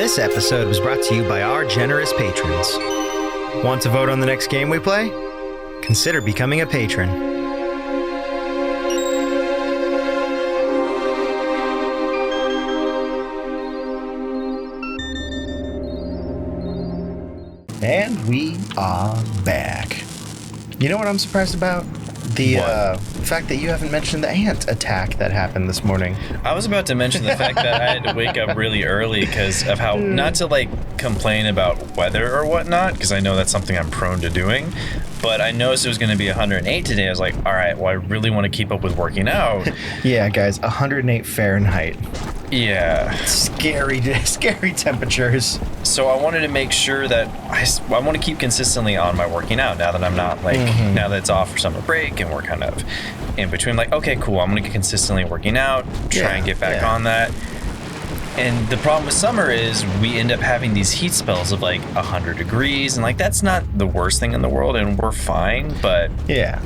This episode was brought to you by our generous patrons. Want to vote on the next game we play? Consider becoming a patron. And we are back. You know what I'm surprised about? The fact that you haven't mentioned the ant attack that happened this morning. I was about to mention the fact that I had to wake up really early because of how, not to like complain about weather or whatnot, because I know that's something I'm prone to doing, but I noticed it was going to be 108 today. I was like, all right, well, I really want to keep up with working out. Yeah, guys, 108 Fahrenheit. Yeah. Scary temperatures. So I wanted to make sure that I want to keep consistently on my working out now that I'm not like, now that it's off for summer break and we're kind of in between, like, okay, cool, I'm going to get consistently working out, try and get back on that. And the problem with summer is we end up having these heat spells of like 100 degrees, and like that's not the worst thing in the world, and we're fine, but yeah.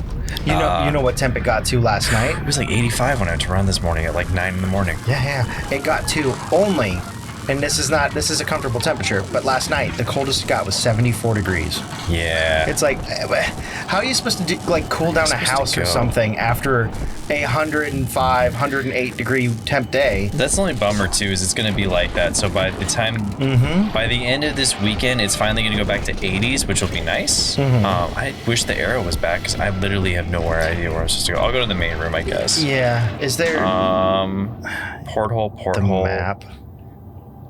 You know what temp it got to last night? It was like 85 when I went to run this morning at like 9 in the morning. Yeah. It got to only, and this is a comfortable temperature, but last night the coldest it got was 74 degrees. Yeah. It's like, how are you supposed to cool down a house or something after a 105, 108 degree temp day? That's the only bummer too, is it's going to be like that. So by the time, by the end of this weekend, it's finally going to go back to 80s, which will be nice. I wish the arrow was back because I literally have no idea where I'm supposed to go. I'll go to the main room, I guess. Yeah. Is there porthole? The map?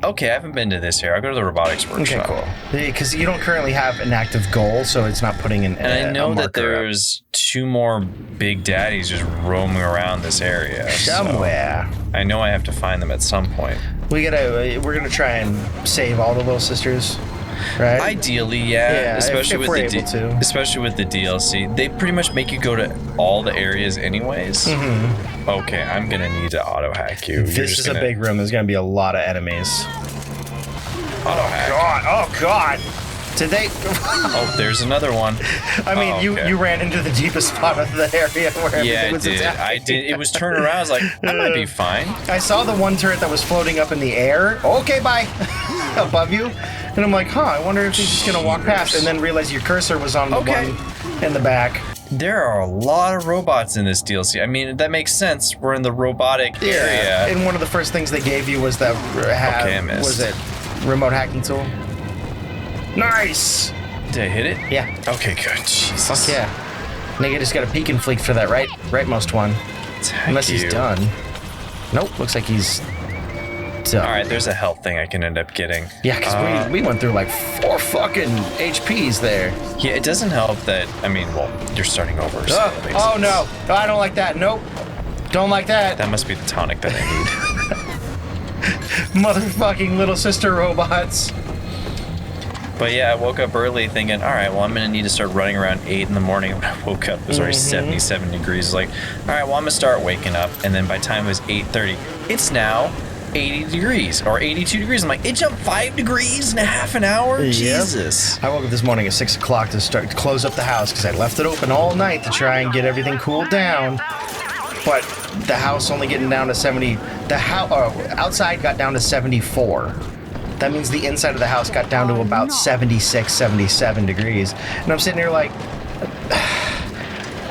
Okay, I haven't been to this here. I'll go to the robotics workshop. Okay, cool. Because you don't currently have an active goal, so it's not putting in. And I know that there's 2 more big daddies just roaming around this area somewhere. So I know I have to find them at some point. We're gonna try and save all the little sisters, right? Ideally, yeah. Especially if we're able to. Especially with the DLC, they pretty much make you go to all the areas anyways. Okay, I'm gonna need to auto hack you. This is a big room. There's gonna be a lot of enemies. Auto hack. Oh God! Did they? Oh, there's another one. I mean, you ran into the deepest spot of the area where everything was attacking. I did. It was turned around. I was like, that might be fine. I saw the one turret that was floating up in the air. Okay, bye. Above you. And I'm like, I wonder if he's just going to walk past, and then realize your cursor was on the one in the back. There are a lot of robots in this DLC. I mean, that makes sense. We're in the robotic area. And one of the first things they gave you was that was it remote hacking tool? Nice! Did I hit it? Yeah. Okay, good. Jesus. Fuck yeah. Nigga just got a peek and fleek for that rightmost one. Unless he's done. Nope, looks like he's done. Alright, there's a health thing I can end up getting. Yeah, because we went through like 4 fucking HPs there. Yeah, it doesn't help that, I mean, well, you're starting over. So oh no, I don't like that. Nope. Don't like that. That must be the tonic that I need. Motherfucking little sister robots. But yeah, I woke up early thinking, all right, well, I'm going to need to start running around 8 in the morning. When I woke up, it was already 77 degrees. Like, all right, well, I'm going to start waking up. And then by the time it was 8:30, it's now 80 degrees or 82 degrees. I'm like, it jumped 5 degrees in a half an hour? Yep. Jesus. I woke up this morning at 6 o'clock to close up the house because I left it open all night to try and get everything cooled down. But the house only getting down to 70. The outside got down to 74. That means the inside of the house got down to about 76, 77 degrees. And I'm sitting here like,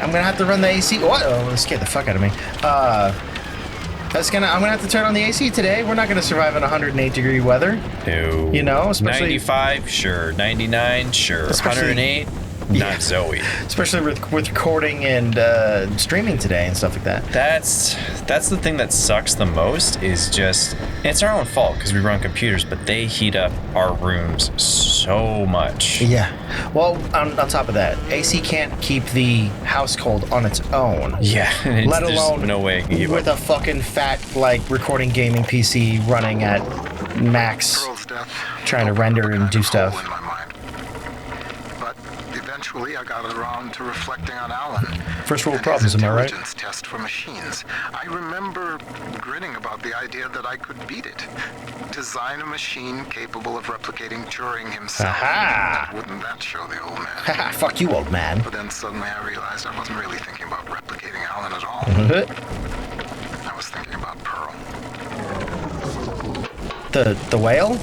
I'm going to have to run the AC. Oh, that scared the fuck out of me. I'm going to have to turn on the AC today. We're not going to survive in 108 degree weather. No. You know, especially 95, sure. 99, sure. 108, not Zoe. Especially with recording and streaming today and stuff like that. That's the thing that sucks the most is just, it's our own fault because we run computers, but they heat up our rooms so much. Yeah. Well, on top of that, AC can't keep the house cold on its own. Yeah. Let alone no way it can keep with up. a fucking fat, recording gaming PC running at max, trying to render and do stuff. Eventually, I got around to reflecting on Alan. First world problems, am I right? Test for machines. I remember grinning about the idea that I could beat it. Design a machine capable of replicating Turing himself. Aha! Wouldn't that show the old man? Haha, fuck you, old man. But then suddenly I realized I wasn't really thinking about replicating Alan at all. I was thinking about Pearl. The whale?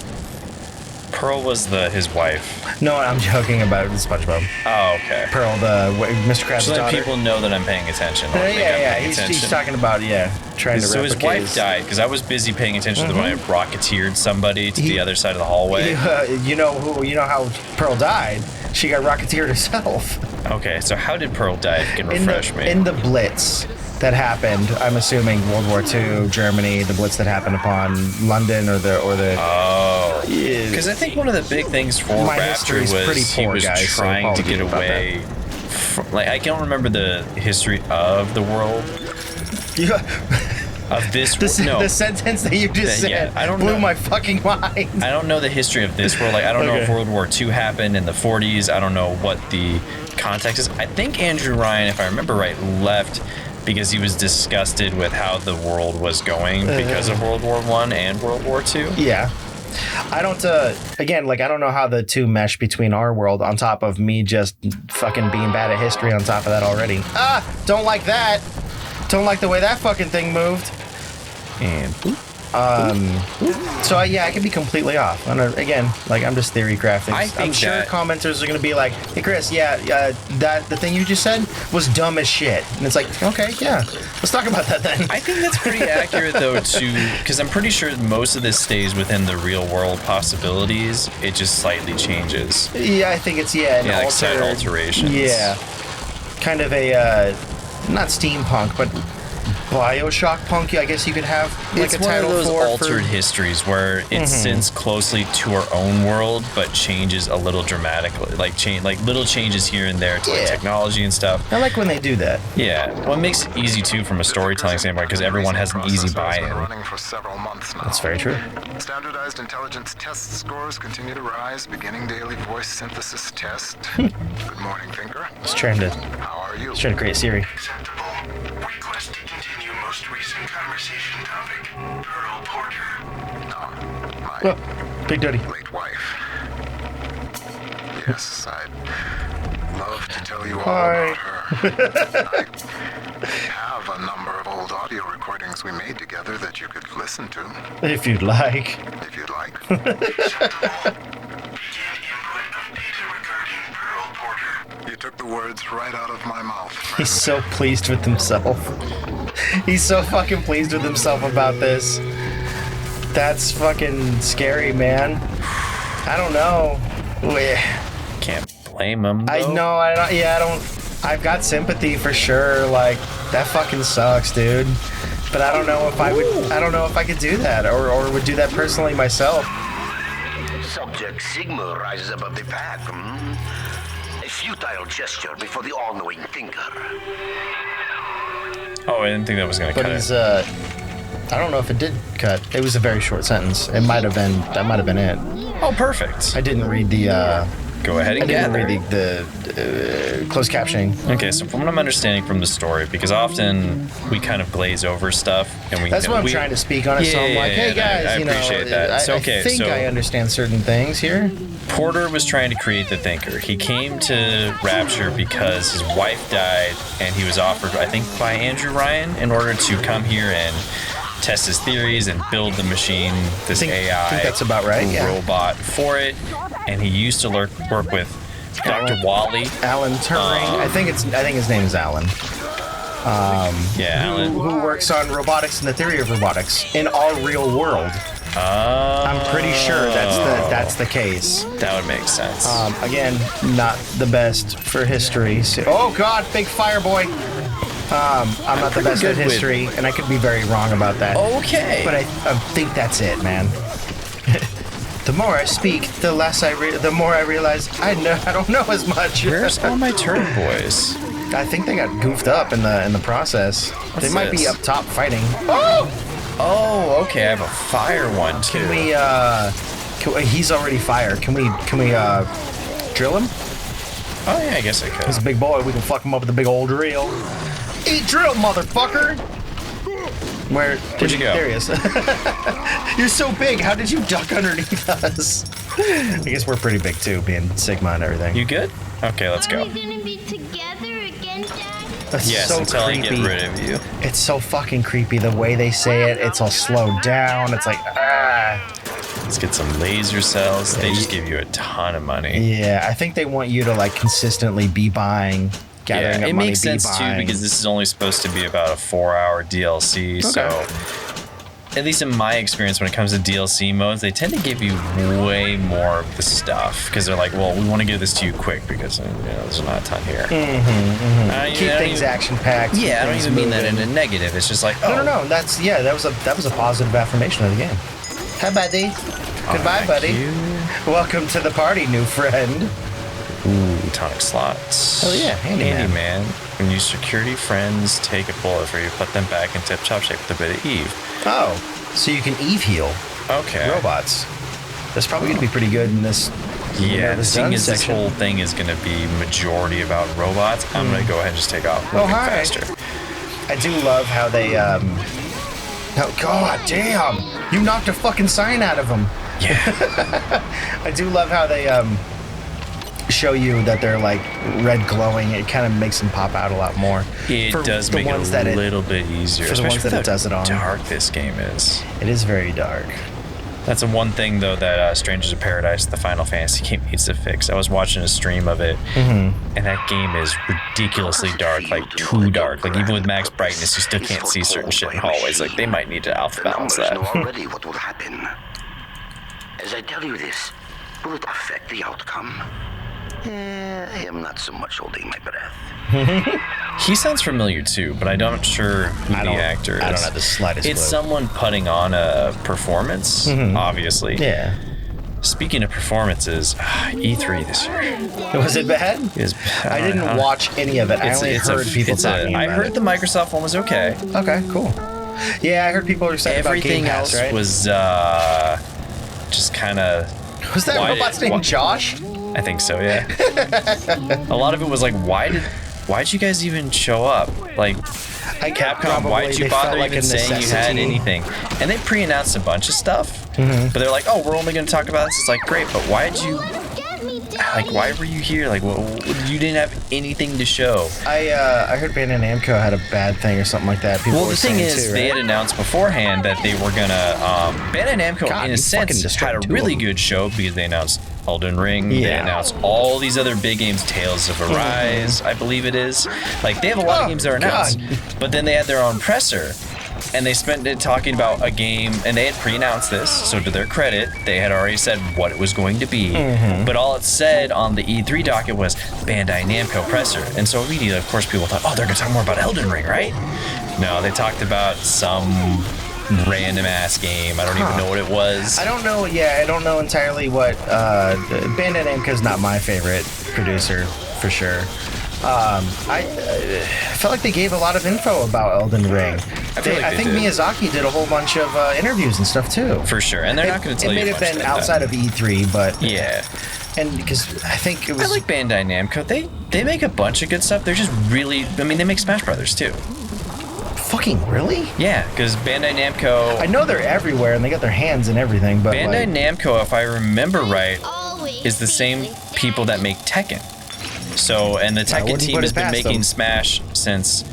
Pearl was his wife. No, I'm joking about SpongeBob. Oh, okay. Pearl, Mr. Krabs' So then daughter. people know that I'm paying attention. Yeah. He's talking about trying to. So his wife died because I was busy paying attention to when I rocketeered somebody to the other side of the hallway. You know how Pearl died? She got rocketeered herself. Okay, so how did Pearl die? If you can refresh me. In the Blitz that happened, I'm assuming World War II, Germany, the Blitz that happened upon London or the. Oh. Because I think one of the big things for Rapture was he was trying to get away. Like, I don't remember the history of the world. Of this world. The sentence that you just said I don't blew know. my fucking mind. I don't know the history of this world. Like, I don't know if World War II happened in the 40s. I don't know what the context is. I think Andrew Ryan, if I remember right, left because he was disgusted with how the world was going because of World War I and World War II. Yeah. I don't, again, like, I don't know how the two mesh between our world on top of me just fucking being bad at history on top of that already. Don't like that. Don't like the way that fucking thing moved. And so I could be completely off. Again, like, I'm just theory crafting. I'm sure commenters are gonna be like, "Hey Chris, that the thing you just said was dumb as shit," and it's like, okay, yeah, let's talk about that then. I think that's pretty accurate though, too, because I'm pretty sure most of this stays within the real world possibilities. It just slightly changes. Yeah, I think it's like slight alterations. Yeah, kind of a not steampunk, but BioShock punk, I guess you could have like it's a title one of those for altered histories where it syncs closely to our own world, but changes a little dramatically, like little changes here and there to like technology and stuff. I like when they do that. Yeah, well, it makes it easy too from a storytelling standpoint because everyone has an easy buy-in. Running for several months now. That's very true. Standardized intelligence test scores continue to rise. Beginning daily voice synthesis test. Good morning, Thinker. Just trying to. How are you? Just trying to create Siri. Acceptable. Request to continue most recent conversation topic. Pearl Porter. No, my Big Daddy. late wife. Yes, I'd love to tell you all Hi. about her. I have a number of old audio recordings we made together that you could listen to, If you'd like. if you'd like. Acceptable. Begin input of data regarding Pearl Porter. You took the words right out of my mouth. He's so pleased with himself. He's so fucking pleased with himself about this. That's fucking scary, man. I don't know. Can't blame him. I though. know. I don't. I've got sympathy for sure. Like, that fucking sucks, dude. But I don't know if I would. I don't know if I could do that, or would do that personally myself. Subject Sigma rises above the pack. A futile gesture before the all-knowing thinker. Oh, I didn't think that was gonna But cut he's it. I don't know if it did cut. It was a very short sentence. It might have been. That might have been it. Oh, perfect. I didn't read the. Go ahead I and didn't gather. read the closed captioning. Okay, so from what I'm understanding from the story, because often we kind of glaze over stuff, and we. That's why I'm trying to speak on it. So I'm like, hey guys, I you know, appreciate that. So, okay, I think so I understand certain things here. Porter was trying to create the Thinker. He came to Rapture because his wife died, and he was offered, I think, by Andrew Ryan in order to come here and test his theories and build the machine, this AI I think that's about right, yeah. robot for it. And he used to work with Dr. Wally. Alan Turing. I think his name is Alan. Yeah, Alan. Who works on robotics and the theory of robotics in our real world. I'm pretty sure that's the case. That would make sense. Again, not the best for history. So, oh God, big fire boy. I'm not the best at history, and I could be very wrong about that. Okay. But I think that's it, man. The more I speak, the more I realize I don't know as much. Where's all my turd boys? I think they got goofed up in the process. They might be up top fighting. Oh, okay. I have a fire one too. Can we? He's already fire. Can we drill him? Oh yeah, I guess I could. He's a big boy. We can fuck him up with a big old drill. Eat drill, motherfucker! Where'd you go? There he is. You're so big. How did you duck underneath us? I guess we're pretty big too, being Sigma and everything. You good? Okay, let's go. Are we gonna be together again, Dad? That's Yes, so until creepy. I get rid of you. It's so fucking creepy. The way they say it, it's all slowed down. It's like, let's get some laser cells. They just give you a ton of money. Yeah, I think they want you to like consistently be buying, gathering up it money, makes sense too because this is only supposed to be about a 4-hour DLC. So, at least in my experience, when it comes to DLC modes, they tend to give you way more of the stuff because they're like, well, we want to give this to you quick because there's not a ton here. Keep things action packed. Yeah, I don't even mean that in a negative. It's just like, no. That's that was a positive affirmation of the game. Hi, buddy. Goodbye, buddy. Welcome to the party, new friend. Ooh, tonic slots. Hell yeah, handyman. When you security friends take a bullet for you, put them back in tip-top shape with a bit of Eve. Oh, so you can Eve heal robots. That's probably going to be pretty good in this. Yeah, the thing is, this whole thing is going to be majority about robots. I'm going to go ahead and just take off faster. I do love how they. Oh, God damn! You knocked a fucking sign out of them. Yeah. I do love how they show you that they're like red glowing. It kind of makes them pop out a lot more. It does make it a little bit easier. For the ones that it does it on. How dark this game is. It is very dark. That's the one thing, though, that Strangers of Paradise, the Final Fantasy game, needs to fix. I was watching a stream of it, and that game is ridiculously dark, like too dark. Like even with max brightness, you still can't see certain shit in hallways. Like they might need to alpha balance that. Know already what will happen. As I tell you this, will it affect the outcome? I am not so much holding my breath. He sounds familiar too, but I'm not sure who the actor is. I don't have the slightest It's clue. someone putting on a performance, obviously. Yeah. Speaking of performances, E3 this year. Was it bad? I didn't watch any of it. I only heard people talking about it. I heard the Microsoft one was okay. Okay, cool. Yeah, I heard people were excited about Game Pass, right? Everything else was just kind of... Was that robot's name Josh? I think so, yeah. A lot of it was like, why'd you guys even show up? Like, Capcom, why'd you bother even saying you had anything? And they pre-announced a bunch of stuff, but they're like, oh, we're only going to talk about this. It's like, great, but why were you here? Like, you didn't have anything to show. I heard Bandai Namco had a bad thing or something like that. People the thing is, they had announced beforehand that they were gonna. Bandai Namco, in a sense, had a really good show because they announced Elden Ring. They announced all these other big games, Tales of Arise, I believe it is. Like they have a lot of games that are announced, but then they had their own presser. And they spent it talking about a game, and they had pre-announced this, so to their credit, they had already said what it was going to be. But all it said on the E3 docket was Bandai Namco presser. And so immediately, of course, people thought, oh, they're going to talk more about Elden Ring, right? No, they talked about some random-ass game. I don't even know what it was. I don't know, I don't know entirely what... Bandai Namco's not my favorite producer, for sure. I felt like they gave a lot of info about Elden Ring. I think Miyazaki did a whole bunch of interviews and stuff too. For sure, and they're not going to tell you much. It may have been outside of E3, but yeah. And because I think it was. I like Bandai Namco. They make a bunch of good stuff. They're just really. I mean, they make Smash Brothers too. Fucking really? Yeah, because Bandai Namco. I know they're everywhere and they got their hands in everything, but Bandai Namco, if I remember right, is the same people that make Tekken. So, and the Tekken team has been making Smash since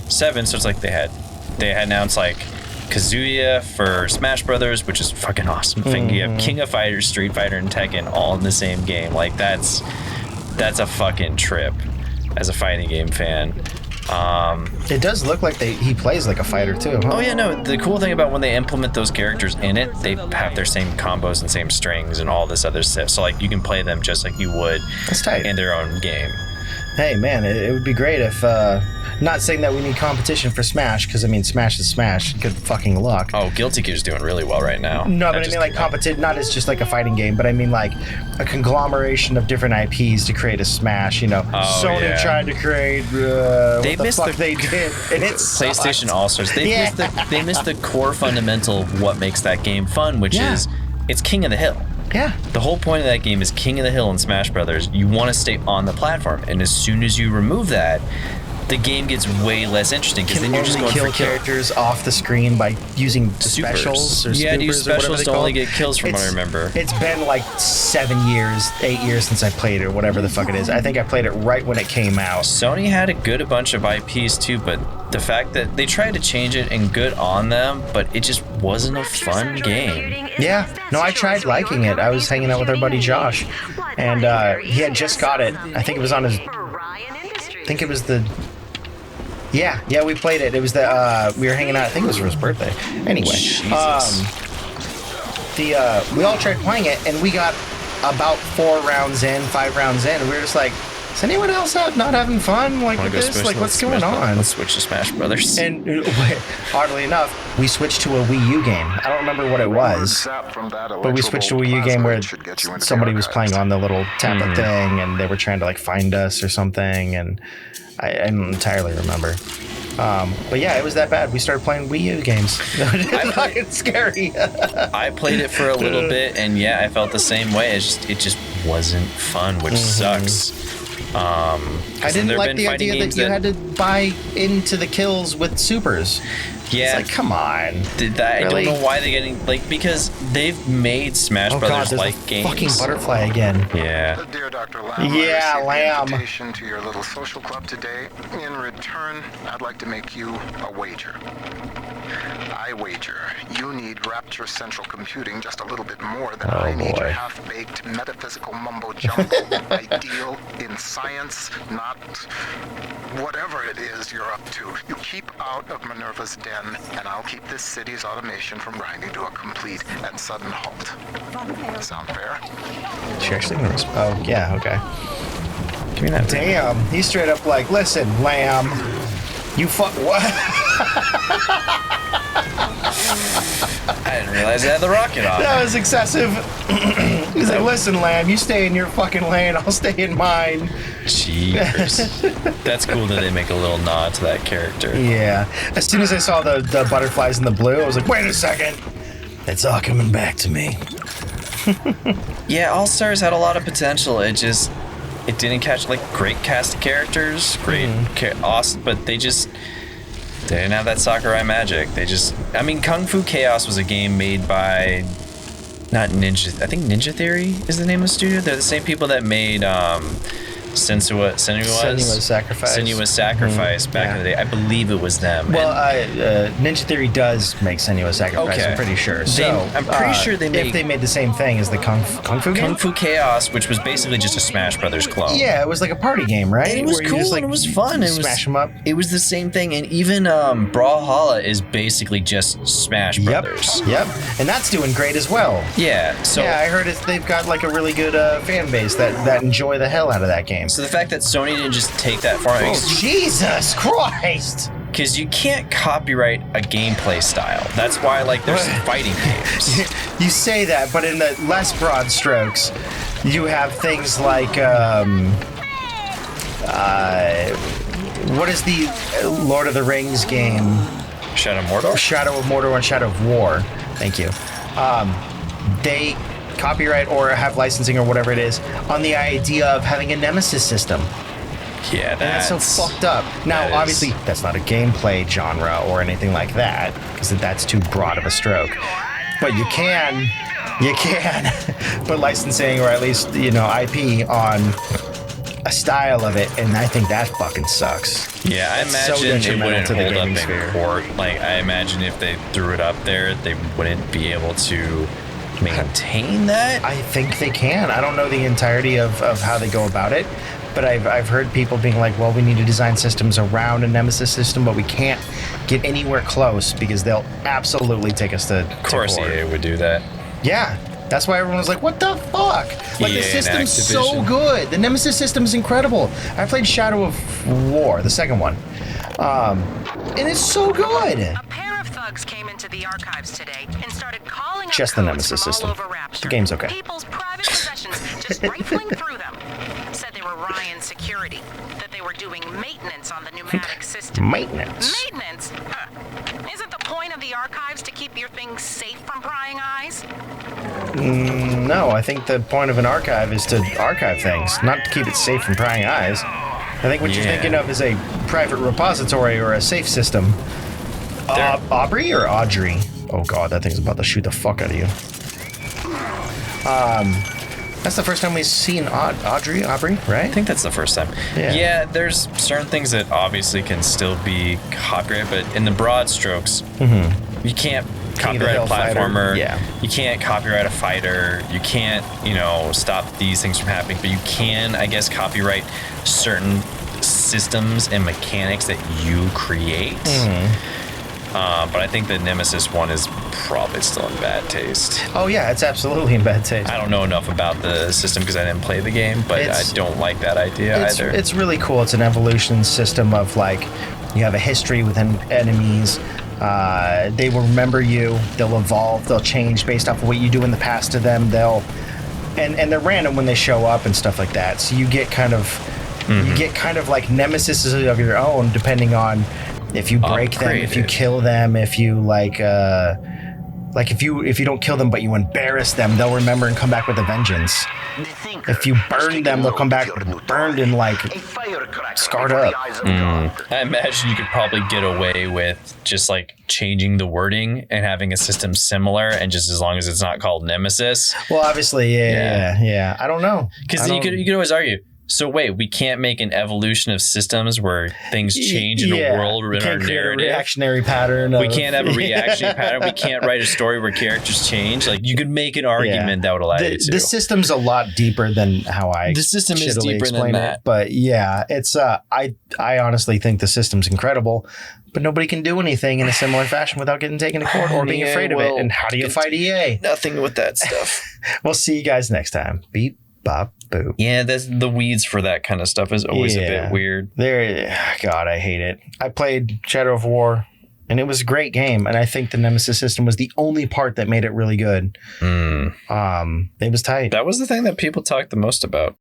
7, so it's like they had announced like Kazuya for Smash Brothers, which is fucking awesome thing. You have King of Fighters, Street Fighter, and Tekken all in the same game. Like that's a fucking trip as a fighting game fan. It does look like he plays like a fighter too. Huh? Oh yeah, no. The cool thing about when they implement those characters in it, they have their same combos and same strings and all this other stuff. So like you can play them just like you would in their own game. Hey man, it would be great if. Not saying that we need competition for Smash, because I mean Smash is Smash. Good fucking luck. Oh, Guilty Gear's doing really well right now. No, but I mean like competition, not as just like a fighting game, but I mean like a conglomeration of different IPs to create a Smash. You know, Sony tried to create. They missed they did. And it's PlayStation All-Stars. They missed the core fundamental of what makes that game fun, which is it's King of the Hill. Yeah. The whole point of that game is King of the Hill in Smash Brothers. You want to stay on the platform, and as soon as you remove that, the game gets way less interesting because then you're just going kill for kills. characters off the screen by using the specials or yeah, do supers or whatever specials they to call only them. get kills from what I remember. It's been like 7 years, 8 years since I played it, or whatever the fuck it is. I think I played it right when it came out. Sony had a bunch of IPs too, but the fact that they tried to change it and good on them, but it just wasn't a fun game. Yeah, no, I tried liking it. I was hanging out with our buddy Josh, and he had just got it. I think it was on his. I think it was the. Yeah, we played it. It was the we were hanging out. I think it was for his birthday. Anyway, we all tried playing it, and we got about 5 rounds in, and we were just like, is anyone else not having fun with this? Like, what's going on? Let's switch to Smash Brothers. And oddly enough, we switched to a Wii U game. I don't remember what it was, but we switched to a Wii U game where somebody was playing on the little tablet thing, and they were trying to like find us or something, and I don't entirely remember. But yeah, it was that bad. We started playing Wii U games. It's fucking scary. I played it for a little bit, and yeah, I felt the same way. It just wasn't fun, which sucks. I didn't like the idea that you had to buy into the kills with supers. Yeah, it's like, come on. I don't know why they're getting because they've made Smash Brothers like games. Fucking butterfly again. Yeah. Dear Dr. Lamb, yeah, I Lamb. received an invitation to your little social club today. In return, I'd like to make you a wager. I wager you need Rapture Central Computing just a little bit more than I need your half-baked metaphysical mumbo jumbo ideal in science, not whatever it is you're up to. You keep out of Minerva's Den, and I'll keep this city's automation from grinding to a complete and sudden halt. Sound fair? She actually knows. Oh, yeah, okay. Give me that. Damn, he's straight up like, listen, Lamb, you what? I didn't realize it had the rocket on. That was excessive. He's like, listen, Lamb, you stay in your fucking lane, I'll stay in mine. Jeepers. That's cool that they make a little nod to that character. Yeah. As soon as I saw the butterflies in the blue, I was like, wait a second. It's all coming back to me. Yeah, All Stars had a lot of potential. It didn't catch great cast of characters, awesome, but they didn't have that Sakurai magic. Kung Fu Chaos was a game made by not Ninja. I think Ninja Theory is the name of the studio. They're the same people that made Senua's Sacrifice back in the day. I believe it was them. Well, Ninja Theory does make Senua's Sacrifice. Okay. I'm pretty sure. I'm pretty sure if they made the same thing as the Kung Fu game? Kung Fu Chaos, which was basically just a Smash Brothers clone. Yeah, it was like a party game, right? And it was cool and it was fun. Smash them up. It was the same thing, and even Brawlhalla is basically just Smash Brothers. Yep, and that's doing great as well. Yeah. So yeah, I heard they've got like a really good fan base that enjoy the hell out of that game. So the fact that Sony didn't just take that far, Jesus Christ! Because you can't copyright a gameplay style. That's why there's fighting games. You say that, but in the less broad strokes, you have things like what is the Lord of the Rings game? Shadow of Mordor? Shadow of Mordor and Shadow of War. Thank you. They copyright or have licensing or whatever it is on the idea of having a nemesis system. Yeah, that's so fucked up. Now, obviously, that's not a gameplay genre or anything like that, because that's too broad of a stroke. But you can put licensing or at least, IP on a style of it, and I think that fucking sucks. Yeah, I imagine it wouldn't hold up in court. I imagine if they threw it up there, they wouldn't be able to maintain that. I think they can. I don't know the entirety of how they go about it, but I've heard people being like, well, we need to design systems around a nemesis system, but we can't get anywhere close because they'll absolutely take us to Of course court. EA would do that. Yeah. That's why everyone was like, what the fuck? The system's so good. The Nemesis system's incredible. I played Shadow of War, the second one. And it's so good. A pair of thugs came into the archives today and started calling up just the codes Nemesis from system. all over Rapture. The game's okay. People's private possessions, just rifling through them. Said they were Ryan's security, that they were doing maintenance on the pneumatic system. Maintenance? Maintenance? Huh. Isn't the point of the archives to keep your things safe from prying eyes? No, I think the point of an archive is to archive things, not to keep it safe from prying eyes. I think what you're thinking of is a private repository or a safe system. Aubrey or Audrey? Oh god, that thing's about to shoot the fuck out of you. That's the first time we've seen Aubrey, right? I think that's the first time. Yeah, there's certain things that obviously can still be copyright, but in the broad strokes, you can't copyright a platformer. Yeah. You can't copyright a fighter. You can't, stop these things from happening, but you can, I guess, copyright certain systems and mechanics that you create. But I think the Nemesis one is probably still in bad taste. Oh yeah, it's absolutely in bad taste. I don't know enough about the system because I didn't play the game, but I don't like that idea either. It's really cool. It's an evolution system of like, you have a history within enemies. They will remember you. They'll evolve. They'll change based off of what you do in the past to them. And they're random when they show up and stuff like that. So you get kind of like nemesis of your own, depending on if you break them, if you kill them, if you if you don't kill them but you embarrass them, they'll remember and come back with a vengeance. If you burn them, they'll come back burned and scarred up. I imagine you could probably get away with just like changing the wording and having a system similar, and just as long as it's not called Nemesis. Well, obviously, yeah. I don't know, because you could always argue. So wait, we can't make an evolution of systems where things change in a world or in our narrative. A reactionary pattern. We can't have a reactionary pattern. We can't write a story where characters change. Like you could make an argument that would allow you to. The system's a lot deeper than how I. The system is deeper than that. But yeah, it's I honestly think the system's incredible. But nobody can do anything in a similar fashion without getting taken to court or being afraid of it. And how do you fight EA? Nothing with that stuff. We'll see you guys next time. Beep, bop, boop. Yeah, the weeds for that kind of stuff is always a bit weird. God, I hate it. I played Shadow of War, and it was a great game. And I think the Nemesis system was the only part that made it really good. It was tight. That was the thing that people talked the most about.